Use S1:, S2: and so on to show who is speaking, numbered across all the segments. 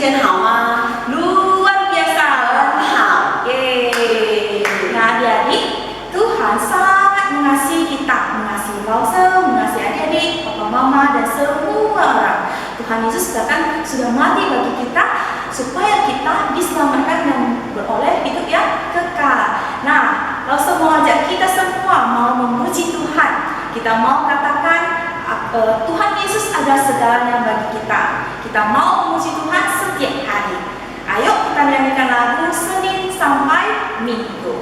S1: 天好吗？
S2: Luar biasa.
S1: 好。
S2: Yeay. Nah adik-adik, Tuhan sangat mengasihi kita, mengasihi Lause, mengasihi adik-adik, papa mama dan semua orang. Tuhan Yesus bahkan sudah mati bagi kita supaya kita diselamatkan dan beroleh hidup yang kekal. Nah, Lause mau ajak kita semua mau memuji Tuhan. Kita mau katakan Tuhan Yesus adalah segalanya bagi kita. Kita mau memuji Tuhan setiap hari. Ayo kita nyanyikan lagu Senin sampai Minggu.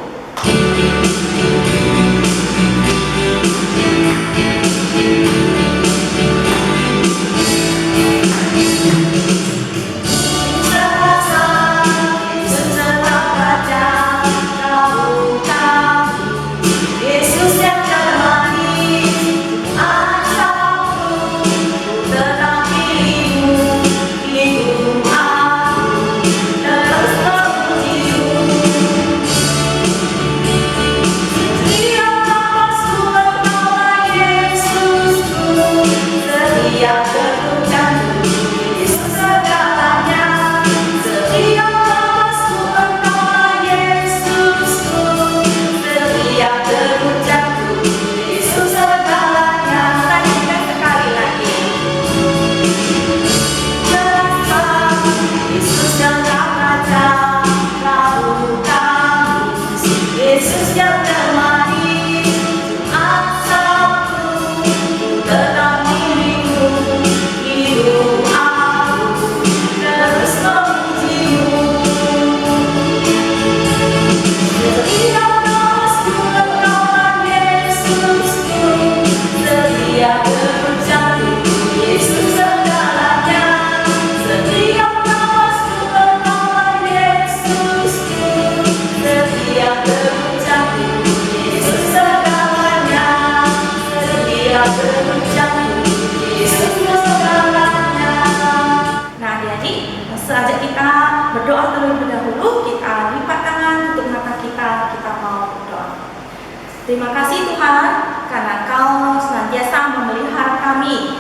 S2: Terima kasih Tuhan, karena Kau senantiasa memelihara kami.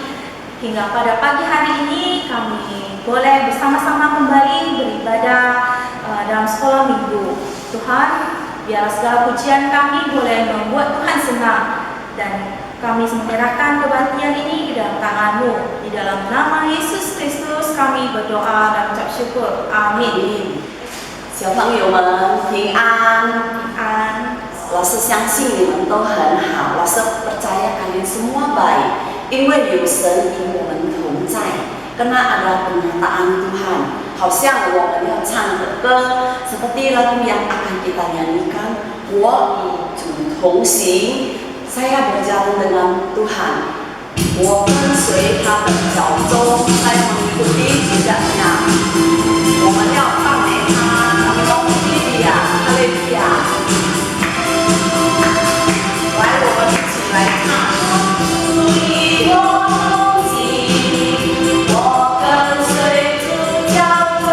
S2: Hingga pada pagi hari ini kami boleh bersama-sama kembali beribadah dalam sekolah minggu. Tuhan, biar segala pujian kami boleh membuat Tuhan senang. Dan kami menyerahkan kebaktian ini ke dalam tangan-Mu. Di dalam nama Yesus Kristus kami berdoa dan ucap syukur. Amin.
S1: 小朋友们平安。
S2: 平安。
S1: 老师相信你们都很好，老师percaya kalian semua baik，因为有神与我们同在。Karena ada penyertaan Tuhan， 好像我们要唱的歌，seperti lagu yang akan kita nyanyikan， 我与主同行。saya berjalan dengan Tuhan， 我跟随他的脚踪，在mengikuti jejaknya。我们要赞美他，哈利路亚，哈利路亚。 来，我们一起来唱。主与我同行，我跟随主脚踪。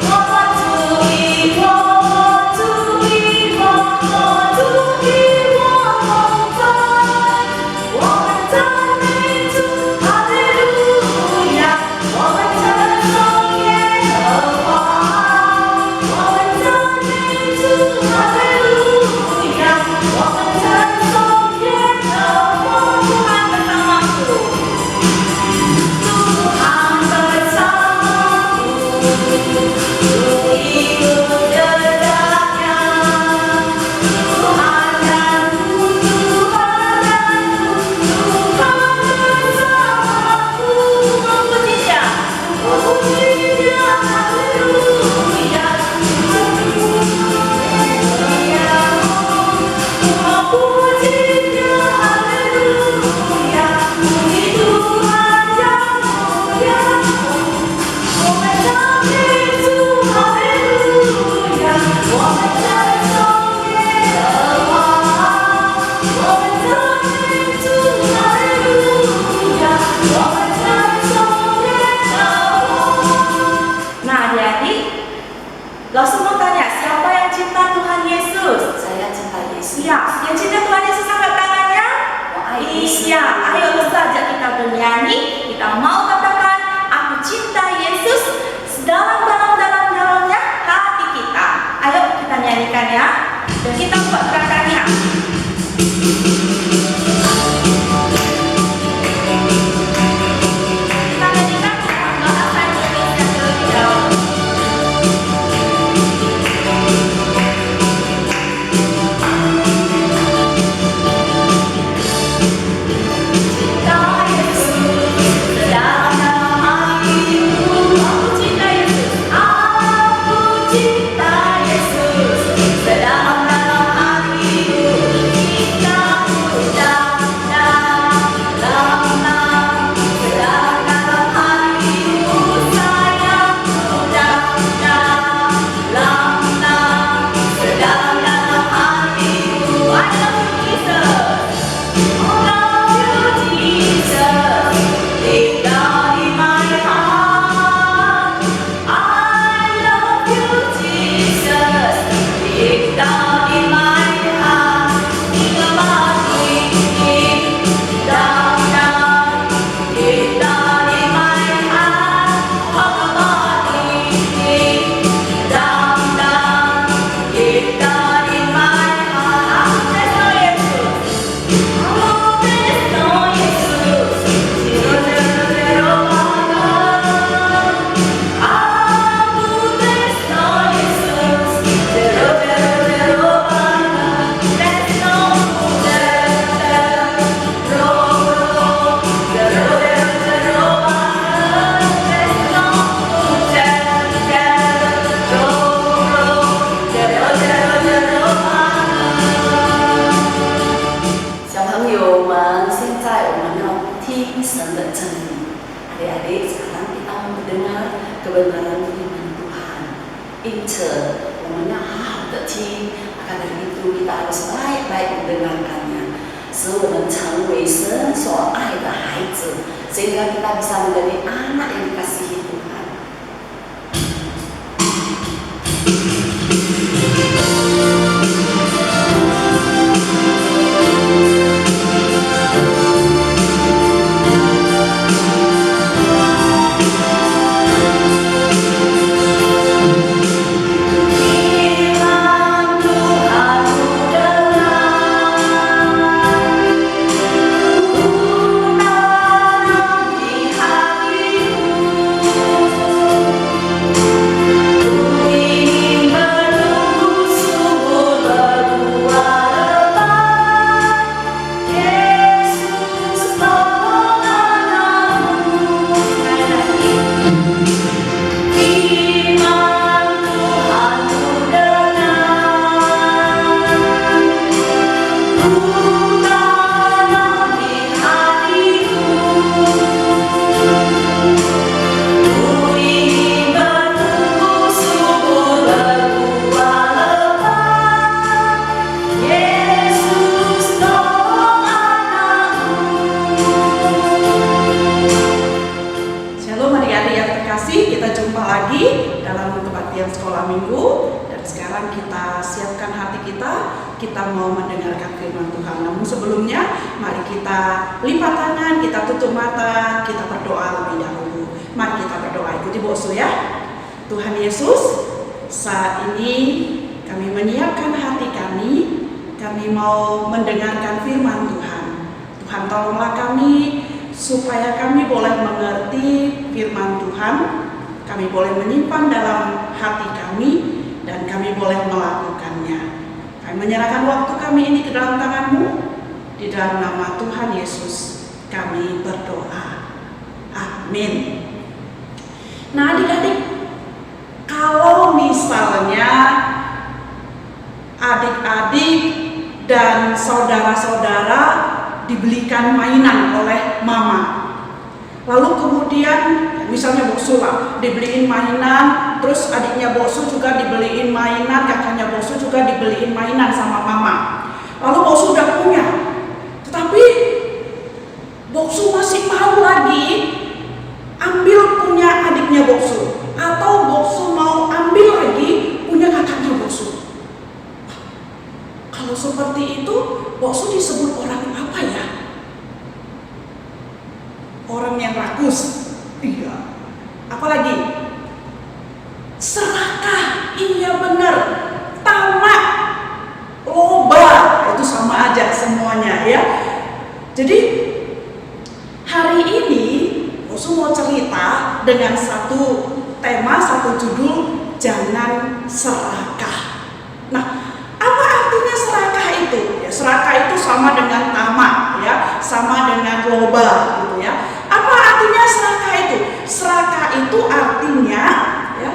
S1: 我主与我，主与我，主与我同在。我们赞美主，哈利路亚。我们称颂耶和华。我们赞美主，哈利路亚。 我们称颂耶和华，主喊的上主，主喊的上主，主一路的大家，主喊的主，主喊的主，主喊的上主，我不记得，我不记得，哈利路亚，哈利路亚。 我不记得，哈利路亚，主的主喊叫荣耀，我们赞美主，哈利路亚，我们称颂耶和华，我们赞美主，哈利路亚，我们称颂耶和华。Nah, adik-adik, langsung mau tanya, siapa yang cinta Tuhan Yesus? Saya cinta Yesus.
S2: Ya, yang cinta Tuhan Yesus angkat tangannya. Iya, ayo saja kita bernyanyi. Kita mau katakan, aku cinta Yesus sedalam-dalamnya hati kita. Ayo kita nyanyikan ya, dan kita buat gerakannya. Kita nyanyikan dengan bahasa Indonesia terlebih dahulu.
S1: Adik-adik, sekarang kita mendengar kebenaran firman Tuhan. Namanya hal kecil, maka dari itu kita harus baik-baik mendengarkannya. 使我们成为神所爱的孩子， sehingga kita bisa menjadi anak yang dikasihi Tuhan. Kita mau mendengarkan firman Tuhan. Namun sebelumnya, mari kita lipat tangan, kita tutup mata, kita berdoa lebih dahulu. Mari kita berdoa, ikuti boksu ya. Tuhan Yesus, saat ini kami menyiapkan hati kami mau mendengarkan firman Tuhan. Tuhan tolonglah kami, supaya kami boleh mengerti firman Tuhan, kami boleh menyimpan dalam hati kami, dan kami boleh melakukannya. Kami menyerahkan waktu kami ini ke dalam tangan-Mu. Di dalam nama Tuhan Yesus kami berdoa. Amin. Nah adik-adik, kalau misalnya adik-adik dan saudara-saudara dibelikan mainan oleh mama, lalu kemudian misalnya Boksu lah dibeliin mainan, terus adiknya Boksu juga dibeliin mainan, kakaknya Boksu juga dibeliin mainan sama mama. Lalu Boksu udah punya, tetapi Boksu masih mau lagi ambil punya adiknya Boksu, atau Boksu mau ambil lagi punya kakaknya Boksu. Kalau seperti itu, Boksu disebut orang apa ya? Orang yang rakus. Iya. Apalagi
S3: Jadi hari ini Bosu mau cerita dengan satu tema, satu judul, jangan serakah. Nah, apa artinya serakah itu? Ya, serakah itu sama dengan tamak, ya, sama dengan loba, gitu ya. Apa artinya serakah itu? Serakah itu artinya, ya,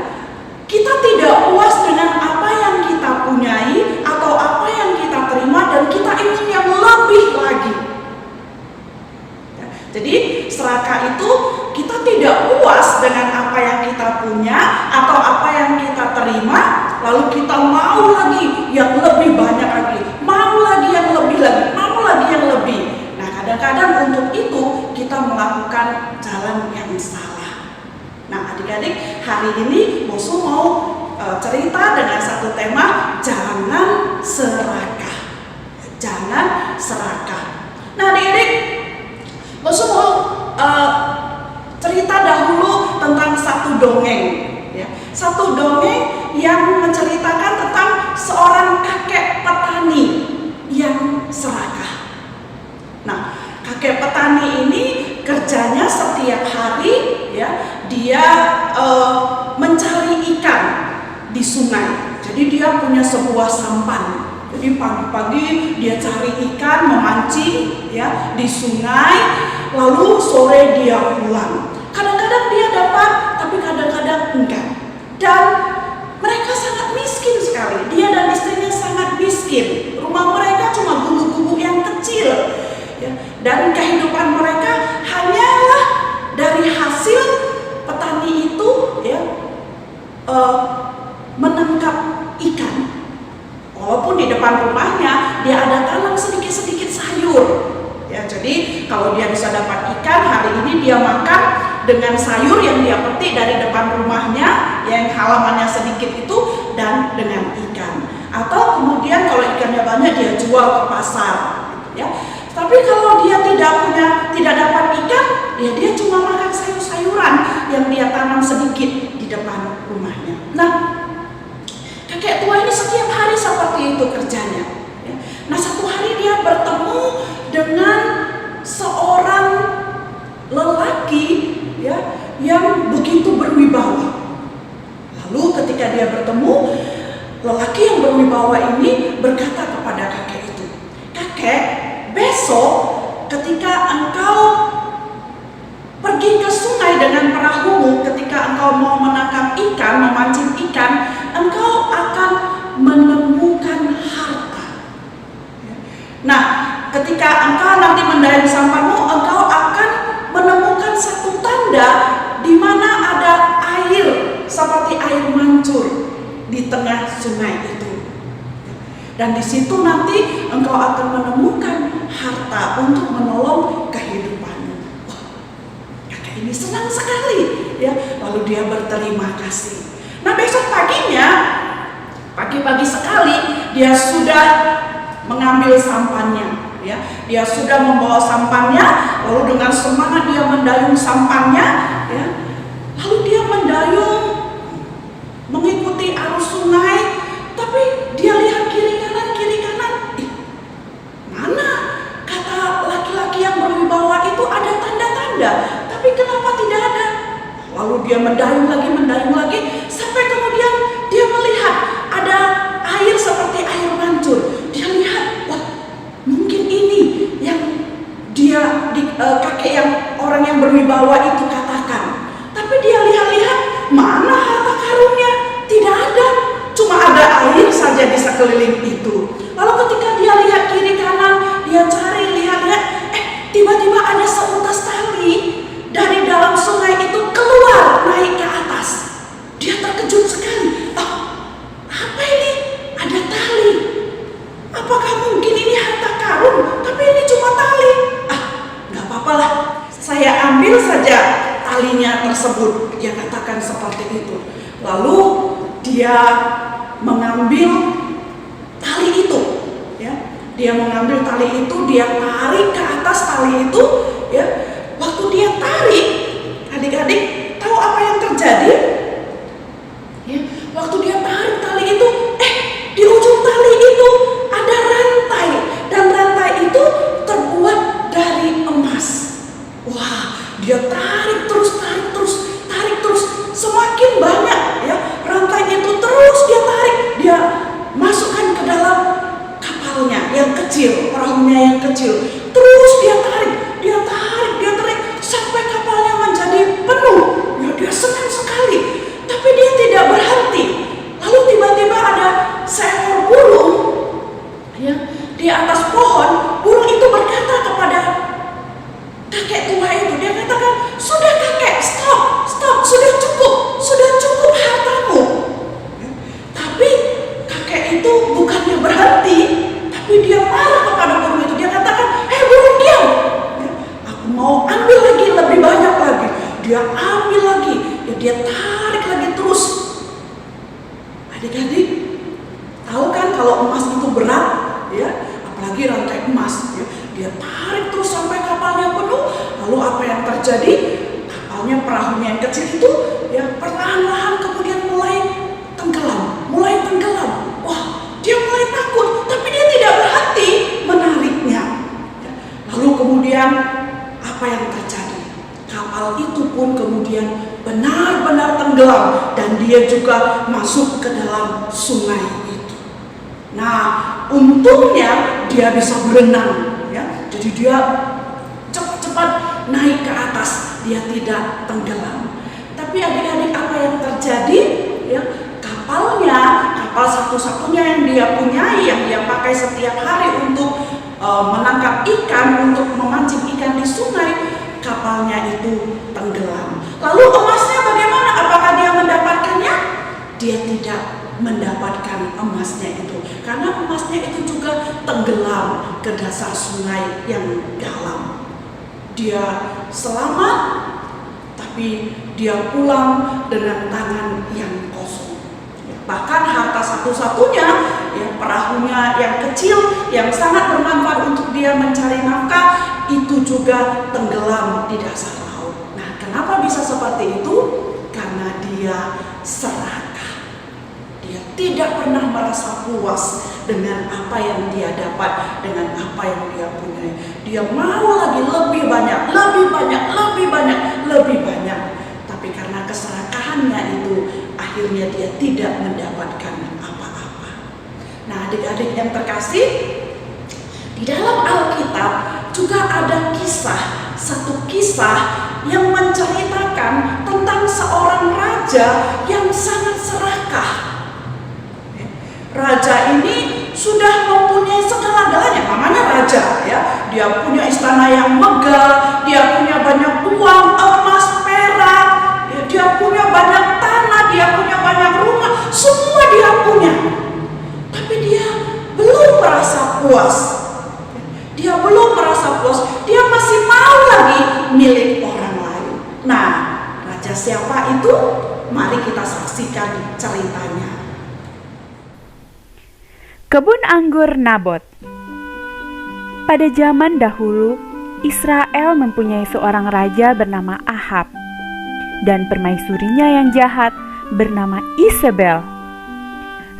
S3: kita tidak puas dengan apa yang kita punyai atau apa yang kita terima dan kita ingin yang lebih lagi. Ya, jadi serakah itu kita tidak puas dengan apa yang kita punya atau apa yang kita terima, lalu kita mau lagi yang lebih banyak lagi, mau lagi yang lebih lagi, mau lagi yang lebih. Nah, kadang-kadang untuk itu kita melakukan jalan yang salah. Nah, adik-adik, hari ini Bosu mau cerita dengan satu tema, jangan serakah. Jangan serakah. Nah, adik-adik, Bosu mau cerita dahulu tentang satu dongeng, ya. Satu dongeng yang menceritakan tentang seorang kakek petani yang serakah. Nah, kakek petani ini kerjanya setiap hari, ya, dia mencari ikan di sungai. Jadi dia punya sebuah sampan. Jadi pagi-pagi dia cari ikan, memancing, ya, di sungai, lalu sore dia pulang. Kadang-kadang dia dapat, tapi kadang-kadang enggak. Dan mereka sangat miskin sekali. Dia dan istrinya sangat miskin. Rumah mereka cuma gubuk-gubuk yang kecil, ya. Dan kehidupan mereka hanyalah dari hasil petani itu, ya, menangkap ikan. Walaupun di depan rumahnya dia ada tanam sedikit-sedikit sayur, ya. Jadi kalau dia bisa dapat ikan, hari ini dia makan dengan sayur yang dia petik dari depan rumahnya, yang halamannya sedikit itu, dan dengan ikan. Atau kemudian kalau ikannya banyak dia jual ke pasar, ya. Tapi kalau dia tidak dapat ikan, ya dia cuma makan sayur-sayuran yang dia tanam sedikit di depan rumahnya. Nah, kakek tua ini setiap hari seperti itu kerjanya, ya. Nah, satu hari dia bertemu dengan seorang lelaki, ya, yang begitu berwibawa. Lalu ketika dia bertemu, lelaki yang berwibawa ini berkata kepada kakek itu, "Kakek, besok ketika engkau pergi ke sungai dengan perahumu, ketika engkau mau menangkap ikan, memancing ikan, engkau akan menemukan harta. Nah, ketika engkau nanti mendayung sampanmu, engkau akan menemukan satu tanda di mana ada air seperti air mancur di tengah sungai itu. Dan di situ nanti engkau akan menemukan harta untuk menolong kehidupanmu." Wah, kakek ini senang sekali, ya. Lalu dia berterima kasih. Nah, besok paginya, pagi-pagi sekali dia sudah mengambil sampannya, ya. Dia sudah membawa sampannya, lalu dengan semangat dia mendayung sampannya, ya. Lalu dia mendayung mengikuti arus sungai, tapi dia lihat kiri kanan. Mana kata laki-laki yang berwibawa itu ada tanda-tanda, tapi kenapa tidak ada? Lalu dia mendayung lagi, sampai kemudian dia melihat ada air seperti air mancur. Dia lihat, wah, mungkin ini yang dia kakek yang orang yang berwibawa itu katakan. Tapi dia lihat-lihat, mana harta karunnya? Tidak ada, cuma ada air saja di sekeliling itu. Lalu ketika dia lihat kiri kanan, dia cari, lihat-lihat, tiba-tiba ada seutas tali dari dalam sungai itu keluar naik ke atas. Dia terkejut sekali. Apa ini? Ada tali. Apakah mungkin ini harta karun? Tapi ini cuma tali. Nggak apa-apalah. Saya ambil saja talinya tersebut. Dia katakan seperti itu. Lalu dia mengambil tali itu, ya. Dia mengambil tali itu, dia tarik ke atas tali itu, ya. Waktu dia tarik, adik-adik tahu apa yang terjadi? Ya, waktu dia tarik tali itu, di ujung tali itu ada rantai, dan rantai itu terbuat dari kecil. Terus dia tarik sampai kapalnya menjadi penuh. Ya, dia senang sekali, tapi dia tidak berhenti. Lalu tiba-tiba ada seekor burung ya, di atas pohon. Burung itu berkata kepada kakek tua itu, dia katakan, "Sudah kakek, stop, sudah cukup hartamu." Ya, tapi kakek itu bukannya berhenti, tapi dia marah kepada burung itu. Dia katakan, "Hei burung, diam! Ya, aku mau ambil lagi, lebih banyak lagi." Dia ambil lagi, ya dia tarik lagi terus. Adik-adik, tahu kan kalau emas itu berat, ya, apalagi rantai emas, ya, dia tarik terus sampai kapalnya penuh. Lalu apa yang terjadi? Kapalnya, perahunya yang kecil itu, ya, perlahan-lahan kemudian mulai tenggelam. Wah, dia mulai takut, tapi dia tidak berhenti menariknya. Ya, lalu kemudian apa yang terjadi? Kapal itu pun kemudian benar-benar tenggelam dan dia juga masuk ke dalam sungai itu. Nah, untungnya dia bisa berenang, ya. Jadi dia cepat-cepat naik ke atas, dia tidak tenggelam. Tapi adik-adik, apa yang terjadi? Ya, kapal satu-satunya yang dia punyai, yang dia pakai setiap hari untuk menangkap ikan, untuk memancing ikan di sungai, kapalnya itu tenggelam. Lalu emasnya bagaimana? Apakah dia mendapatkannya? Dia tidak mendapatkan emasnya itu, karena emasnya itu juga tenggelam ke dasar sungai yang dalam. Dia selamat, tapi dia pulang dengan tangan yang kosong. Bahkan harta satu-satunya, ya, perahunya yang kecil yang sangat bermanfaat untuk dia mencari nafkah, itu juga tenggelam di dasar laut. Nah, kenapa bisa seperti itu? Karena dia serakah. Dia tidak pernah merasa puas dengan apa yang dia dapat, dengan apa yang dia punya. Dia mau lagi lebih banyak. Tapi karena keserakahannya itu, akhirnya dia tidak mendapatkan apa-apa. Nah, adik-adik yang terkasih, di dalam Alkitab juga ada satu kisah yang menceritakan tentang seorang raja yang sangat serakah. Raja ini sudah mempunyai segala-galanya, namanya raja, ya. Dia punya istana yang megah, dia punya banyak uang, emas, perak, ya, dia punya banyak tanah, dia punya banyak rumah, semua dia punya. Tapi dia belum merasa puas. Dia masih mau lagi milik orang lain. Nah, raja siapa itu? Mari kita saksikan ceritanya.
S4: Kebun anggur Nabot. Pada zaman dahulu, Israel mempunyai seorang raja bernama Ahab dan permaisurinya yang jahat bernama Isabel.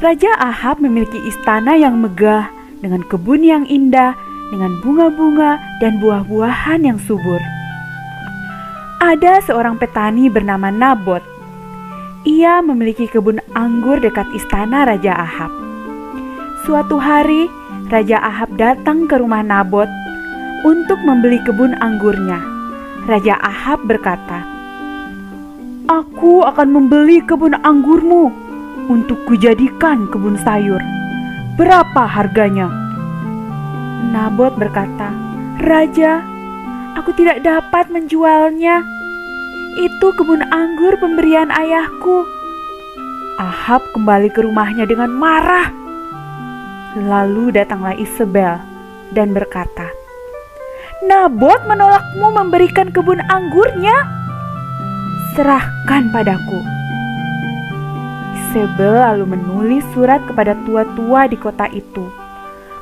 S4: Raja Ahab memiliki istana yang megah dengan kebun yang indah, dengan bunga-bunga dan buah-buahan yang subur. Ada seorang petani bernama Nabot. Ia memiliki kebun anggur dekat istana Raja Ahab. Suatu hari, Raja Ahab datang ke rumah Nabot untuk membeli kebun anggurnya. Raja Ahab berkata, "Aku akan membeli kebun anggurmu untuk kujadikan kebun sayur. Berapa harganya?" Nabot berkata, "Raja, aku tidak dapat menjualnya. Itu kebun anggur pemberian ayahku." Ahab kembali ke rumahnya dengan marah. Lalu datanglah Isabel dan berkata, "Nabot menolakmu memberikan kebun anggurnya. Serahkan padaku." Isabel lalu menulis surat kepada tua-tua di kota itu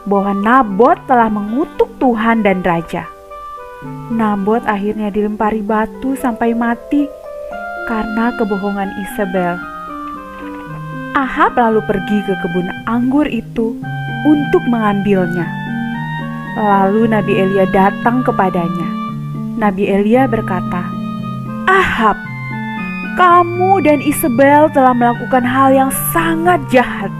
S4: bahwa Nabot telah mengutuk Tuhan dan raja. Nabot akhirnya dilempari batu sampai mati karena kebohongan Isabel. Ahab lalu pergi ke kebun anggur itu untuk mengambilnya. Lalu Nabi Elia datang kepadanya. Nabi Elia berkata, "Ahab, kamu dan Isabel telah melakukan hal yang sangat jahat.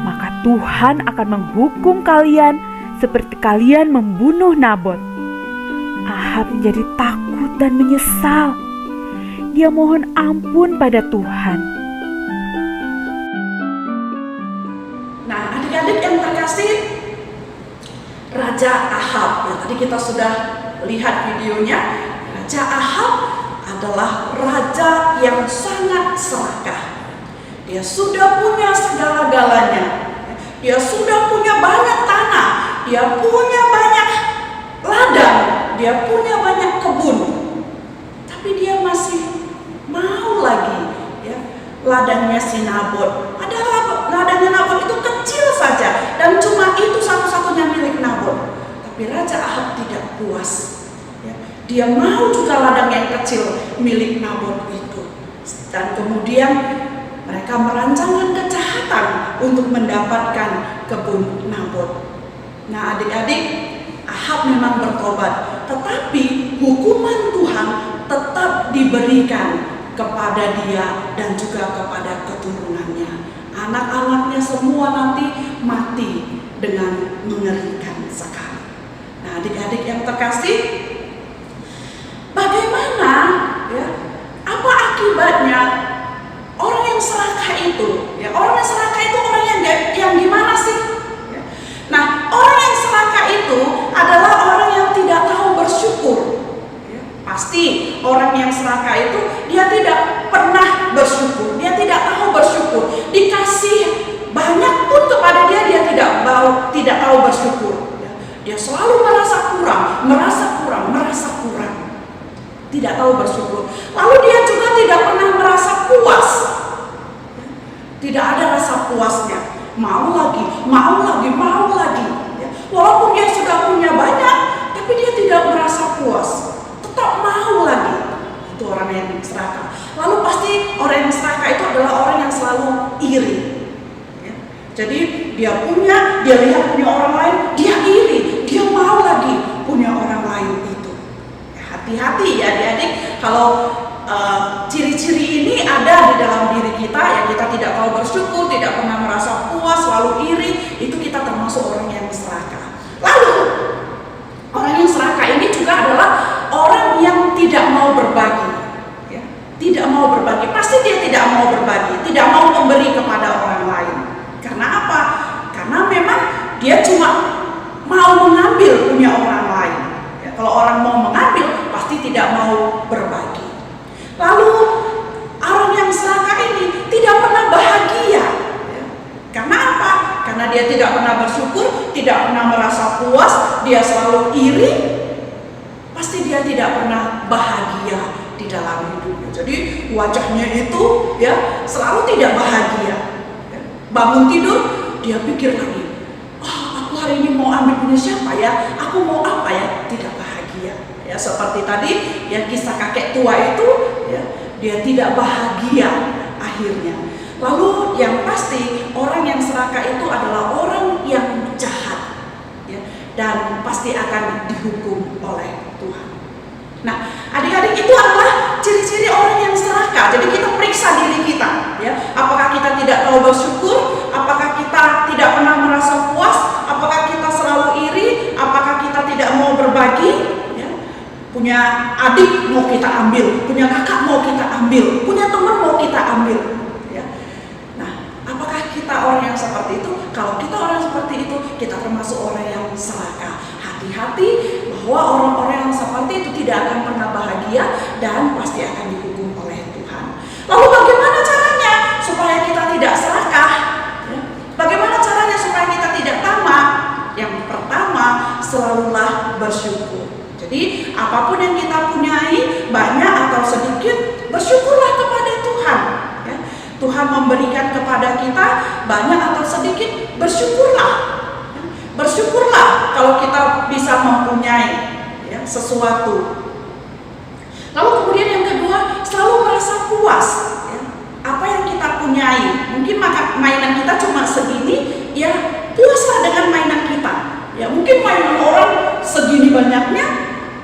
S4: Maka Tuhan akan menghukum kalian seperti kalian membunuh Nabot." Ahab menjadi takut dan menyesal. Dia mohon ampun pada Tuhan.
S3: Nah, adik-adik yang terkasih, Raja Ahab, ya tadi kita sudah lihat videonya. Raja Ahab adalah raja yang sangat serakah. Dia sudah punya segala-galanya. Dia sudah punya banyak tanah, dia punya banyak ladang, dia punya banyak kebun. Tapi dia masih mau lagi, ya, ladangnya si Nabot. Padahal ladangnya Nabot itu kecil saja dan cuma itu satu-satunya milik Nabot. Tapi Raja Ahab tidak puas. Ya. Dia mau juga ladang yang kecil milik Nabot itu. Dan kemudian mereka merancangkan kejahatan untuk mendapatkan kebun Nabot. Nah, adik-adik, Ahab memang bertobat, tetapi hukuman Tuhan tetap diberikan kepada dia dan juga kepada keturunannya. Anak-anaknya semua nanti mati dengan mengerikan sekali. Nah, adik-adik yang terkasih, bagaimana, ya, apa akibatnya orang yang serakah itu? Ya, orang yang serakah itu orang yang gimana sih? Ya. Nah, orang yang serakah itu adalah orang yang tidak tahu bersyukur. Ya, pasti orang yang serakah itu dia tidak pernah bersyukur, dia tidak tahu bersyukur. Dikasih banyak pun kepada dia, dia tidak tahu bersyukur. Ya, dia selalu merasa kurang, tidak tahu bersyukur. Lalu dia juga tidak pernah merasa puas. Tidak ada rasa puasnya. Mau lagi. Ya. Walaupun dia sudah punya banyak, tapi dia tidak merasa puas. Tetap mau lagi. Itu orang yang serakah. Lalu pasti orang yang serakah itu adalah orang yang selalu iri. Ya. Jadi dia lihat punya orang lain, dia iri. Dia mau lagi punya orang lain itu. Ya, hati-hati ya adik-adik, kalau ciri-ciri ini ada di dalam diri kita, ya kita tidak tahu bersyukur, tidak pernah merasa puas, selalu iri, itu kita termasuk orang yang serakah. Lalu orang yang serakah ini juga adalah orang yang tidak mau berbagi, ya. Tidak mau berbagi, pasti dia tidak mau berbagi, tidak mau memberi kepada orang lain. Karena apa? Karena memang dia cuma mau mengambil punya orang lain. Ya, kalau orang mau mengambil, pasti tidak mau berbagi. Lalu orang yang serakah ini tidak pernah bahagia. Ya. Karena apa? Karena dia tidak pernah bersyukur, tidak pernah merasa puas, dia selalu iri. Pasti dia tidak pernah bahagia di dalam hidupnya. Jadi wajahnya itu, ya, selalu tidak bahagia. Ya. Bangun tidur, dia pikir lagi, aku hari ini mau ambil punya siapa ya? Aku mau apa ya? Tidak bahagia. Ya, seperti tadi ya kisah kakek tua itu, ya, dia tidak bahagia akhirnya. Lalu yang pasti orang yang serakah itu adalah orang yang jahat, ya, dan pasti akan dihukum oleh Tuhan. Nah, adik-adik, itu adalah ciri-ciri orang yang serakah. Jadi kita periksa diri kita, ya, apakah kita tidak tahu bersyukur, apakah kita tidak pernah merasa puas, apakah kita selalu iri, apakah kita tidak mau berbagi. Punya adik mau kita ambil, punya kakak mau kita ambil, punya teman mau kita ambil. Ya. Nah, apakah kita orang yang seperti itu? Kalau kita orang seperti itu, kita termasuk orang yang serakah. Hati-hati bahwa orang-orang yang seperti itu tidak akan pernah bahagia dan pasti akan dihukum oleh Tuhan. Lalu bagaimana caranya supaya kita tidak serakah? Ya. Bagaimana caranya supaya kita tidak tamak? Yang pertama, selalulah bersyukur. Jadi apapun yang kita punyai, banyak atau sedikit, bersyukurlah kepada Tuhan. Ya. Tuhan memberikan kepada kita banyak atau sedikit, bersyukurlah. Ya. Bersyukurlah kalau kita bisa mempunyai, ya, sesuatu. Lalu kemudian yang kedua, selalu merasa puas. Ya. Apa yang kita punyai, mungkin mainan kita cuma segini, ya puaslah dengan mainan kita. Ya, mungkin mainan orang segini banyaknya,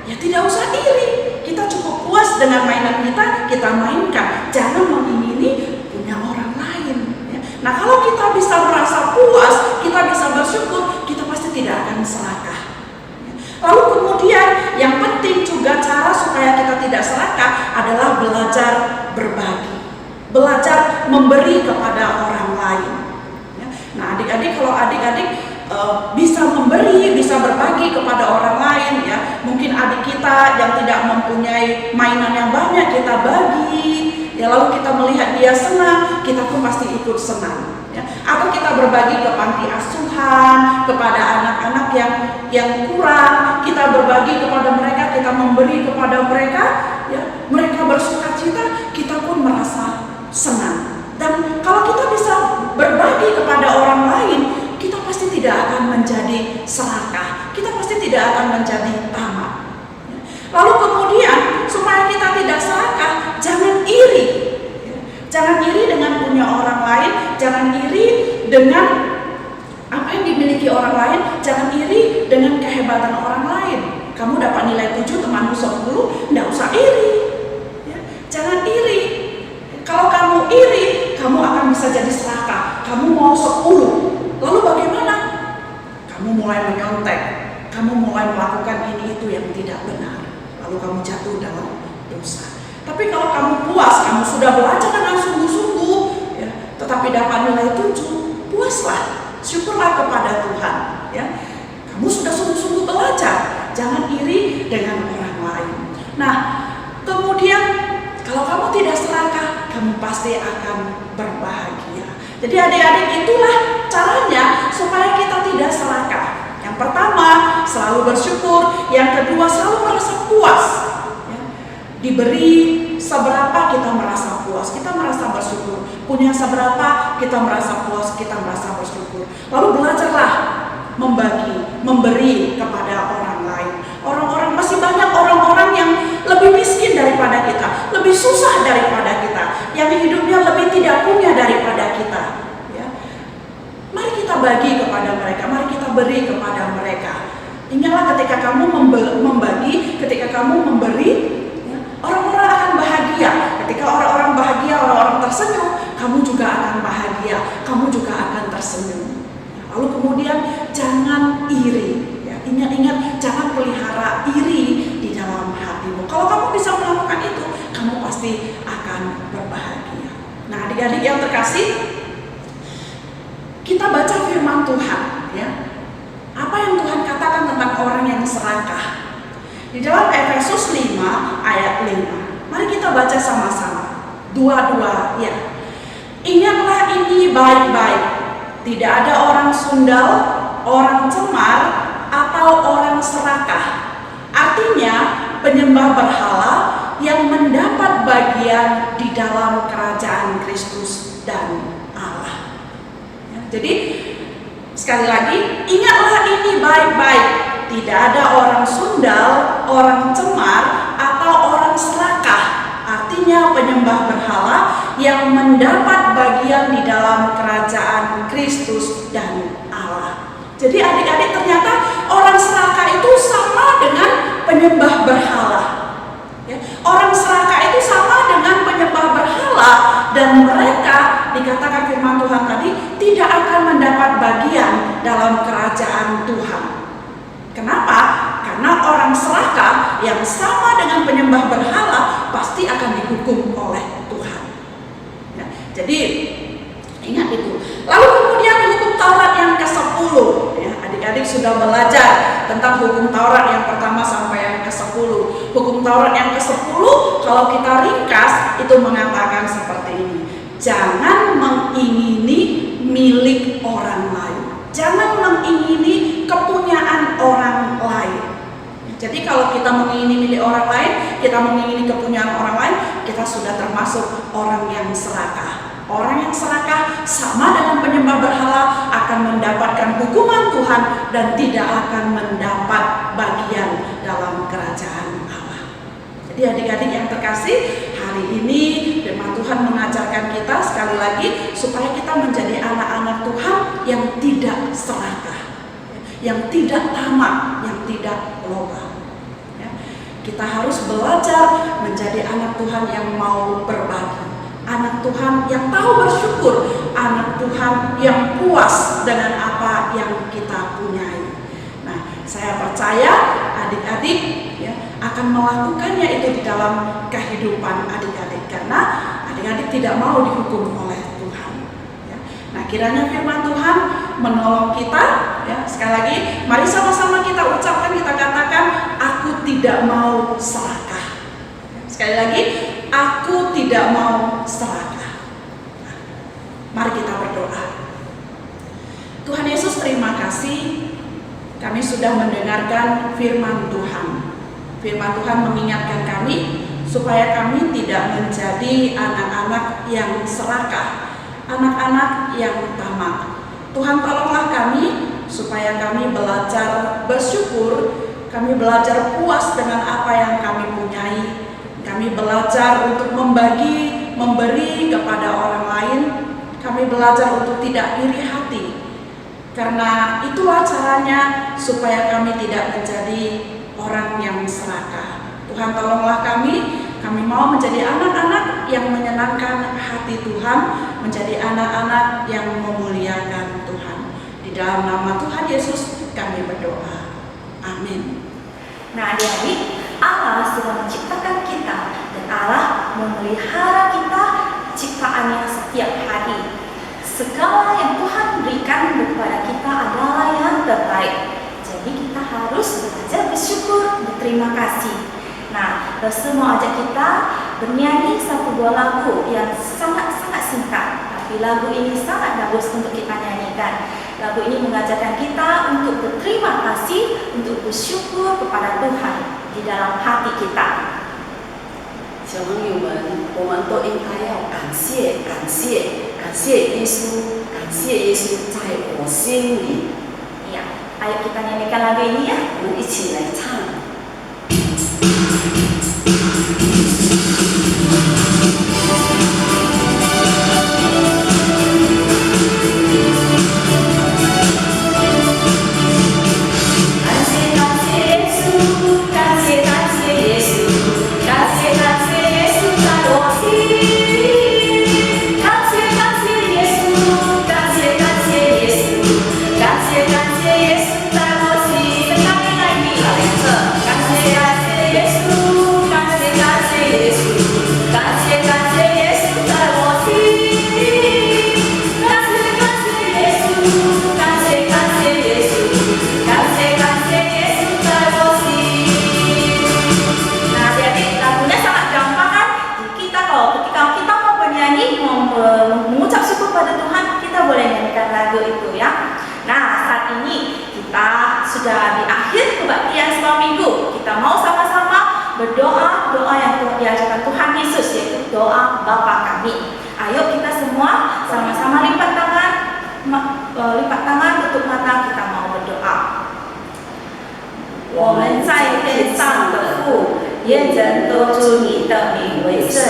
S3: ya tidak usah iri, kita cukup puas dengan mainan kita mainkan. Jangan mengingini punya orang lain. Ya. Nah, kalau kita bisa merasa puas, kita bisa bersyukur, kita pasti tidak akan serakah. Lalu kemudian yang penting juga cara supaya kita tidak serakah adalah belajar berbagi, belajar memberi kepada orang lain. Nah, adik-adik, kalau adik-adik bisa memberi, bisa berbagi kepada orang lain, ya, mungkin adik kita yang tidak mempunyai mainan yang banyak kita bagi, ya, lalu kita melihat dia senang, kita pun pasti ikut senang, ya. Atau kita berbagi ke panti asuhan, kepada anak-anak yang kurang, kita berbagi kepada mereka, kita memberi kepada mereka, ya, mereka bersuka cita, kita pun merasa senang. Dan kalau kita bisa berbagi kepada orang lain, kita pasti tidak akan menjadi serakah, kita pasti tidak akan menjadi tamak. Lalu kemudian supaya kita tidak serakah, jangan iri. Jangan iri dengan punya orang lain, jangan iri dengan apa yang dimiliki orang lain, jangan iri dengan kehebatan orang lain. Kamu dapat nilai 7, temanmu 10, tidak usah iri. Jangan iri. Kalau kamu iri, kamu akan bisa jadi serakah. Kamu mau 10. Lalu bagaimana? Kamu mulai menyontek, kamu mulai melakukan ini itu yang tidak benar, lalu kamu jatuh dalam dosa. Tapi kalau kamu puas, kamu sudah belajar dengan sungguh-sungguh, ya, tetapi dapat nilai 7, puaslah, syukurlah kepada Tuhan, ya. Kamu sudah sungguh-sungguh belajar, jangan iri dengan orang lain. Nah, kemudian kalau kamu tidak serakah, kamu pasti akan berbahagia. Jadi adik-adik, itulah caranya supaya kita tidak serakah. Yang pertama, selalu bersyukur. Yang kedua, selalu merasa puas, ya. Diberi seberapa kita merasa puas, kita merasa bersyukur. Punya seberapa kita merasa puas, kita merasa bersyukur. Lalu belajarlah membagi, memberi kepada orang lain. Masih banyak orang-orang yang lebih miskin daripada kita, lebih susah daripada kita, yang hidupnya lebih tidak punya daripada kita, ya. Mari kita bagi kepada mereka, mari kita beri kepada mereka. Ingatlah ketika kamu membagi, ketika kamu memberi, ya, orang-orang akan bahagia. Ketika orang-orang bahagia, orang-orang tersenyum, kamu juga akan bahagia, kamu juga akan tersenyum. Lalu kemudian jangan iri. Ingat-ingat, jangan pelihara iri di dalam hatimu. Kalau kamu bisa melakukan itu, kamu pasti akan berbahagia. Nah, adik-adik yang terkasih, kita baca firman Tuhan, ya. Apa yang Tuhan katakan tentang orang yang serakah? Di dalam Efesus 5 ayat 5. Mari kita baca sama-sama. Dua-dua, ya. Ingatlah ini baik-baik. Tidak ada orang sundal, orang cemar, atau orang serakah. Artinya penyembah berhala yang mendapat bagian di dalam kerajaan Kristus dan Allah. Ya, jadi sekali lagi, ingatlah ini baik-baik. Tidak ada orang sundal, orang cemar, atau orang serakah. Artinya penyembah berhala yang mendapat bagian di dalam kerajaan Kristus dan Allah. Jadi adik-adik, ternyata orang serakah itu sama dengan penyembah berhala, ya. Orang serakah itu sama dengan penyembah berhala, dan mereka, dikatakan firman Tuhan tadi, tidak akan mendapat bagian dalam kerajaan Tuhan. Kenapa? Karena orang serakah yang sama dengan penyembah berhala pasti akan dihukum oleh Tuhan, ya. Jadi ingat itu. Lalu kemudian hukum Taurat yang ke-10, ya, adik-adik sudah belajar tentang hukum Taurat yang pertama sampai yang ke-10. Hukum Taurat yang ke-10, kalau kita ringkas, itu mengatakan seperti ini. Jangan mengingini milik orang lain. Jangan mengingini kepunyaan orang lain. Jadi kalau kita mengingini milik orang lain, kita mengingini kepunyaan orang lain, kita sudah termasuk orang yang serakah. Orang yang serakah sama dengan penyembah berhala akan mendapatkan hukuman Tuhan dan tidak akan mendapat bagian dalam kerajaan Allah. Jadi adik-adik yang terkasih, hari ini firman Tuhan mengajarkan kita sekali lagi supaya kita menjadi anak-anak Tuhan yang tidak serakah, yang tidak tamak, yang tidak loba. Kita harus belajar menjadi anak Tuhan yang mau berbagi, anak Tuhan yang tahu bersyukur, anak Tuhan yang puas dengan apa yang kita punyai. Nah, saya percaya adik-adik ya akan melakukannya itu di dalam kehidupan adik-adik, karena adik-adik tidak mau dihukum oleh Tuhan. Ya. Nah, kiranya firman Tuhan menolong kita. Ya, sekali lagi, mari sama-sama kita ucapkan, kita katakan, aku tidak mau serakah. Ya, sekali lagi, aku tidak mau serakah. Nah, mari kita berdoa. Tuhan Yesus, terima kasih. Kami sudah mendengarkan firman Tuhan. Firman Tuhan mengingatkan kami supaya kami tidak menjadi anak-anak yang serakah, anak-anak yang tamak. Tuhan, tolonglah kami supaya kami belajar bersyukur, kami belajar puas dengan apa yang kami punyai. Kami belajar untuk memberi kepada orang lain. Kami belajar untuk tidak iri hati. Karena itulah caranya supaya kami tidak menjadi orang yang serakah. Tuhan, tolonglah kami mau menjadi anak-anak yang menyenangkan hati Tuhan, menjadi anak-anak yang memuliakan Tuhan. Di dalam nama Tuhan Yesus kami berdoa. Amin.
S2: Nah, adik-adik, Allah sudah menciptakan kita dan Allah memelihara kita ciptaannya setiap hari. Segala yang Tuhan berikan kepada kita adalah yang terbaik. Jadi kita harus belajar bersyukur, berterima kasih. Nah, Rose mau ajak kita bernyanyi satu buah lagu yang sangat-sangat singkat. Tapi lagu ini sangat bagus untuk kita nyanyikan. Lagu ini mengajarkan kita untuk berterima kasih, untuk bersyukur kepada Tuhan di dalam hati kita.
S1: 小朋友们，我们都应该要感谢耶稣，感谢耶稣在我心里。
S2: Ya, ayo kita nyanyikan lagu ini ya.
S1: 我们一起来唱。
S2: Sudah di akhir kebaktian selama minggu, kita mau sama-sama berdoa doa yang telah diajarkan Tuhan Yesus, yaitu doa Bapa kami. Ayo kita semua sama-sama lipat tangan, tutup mata, kita mau berdoa. 我们在天上的父，愿人都尊你的名为圣，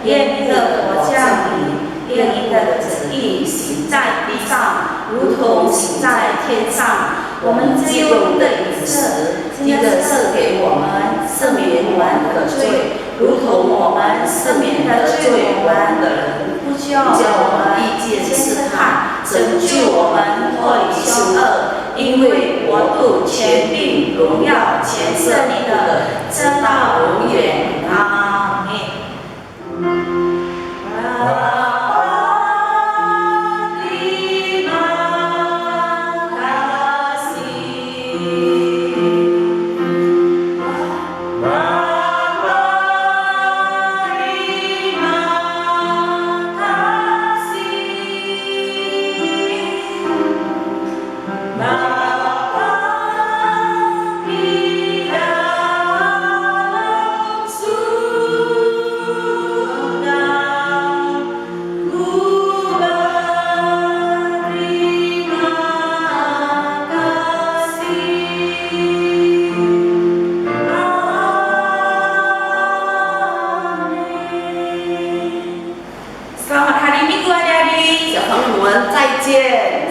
S2: 愿你的国降临，愿你的旨意行在地上，如同行在天上。 我们只有的饮食，今日赐给我们，赦免我们的罪，如同我们赦免了罪我们的人，不叫我们遇见试探，拯救我们脱离凶恶。因为国度、权柄、荣耀，全是你的，直到永远。阿门。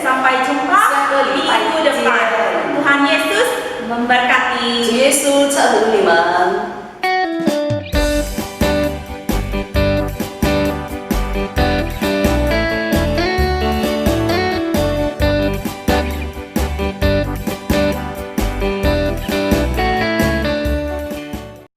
S2: Sampai jumpa minggu depan. Tuhan Yesus memberkati.
S1: 主耶稣赐福你们。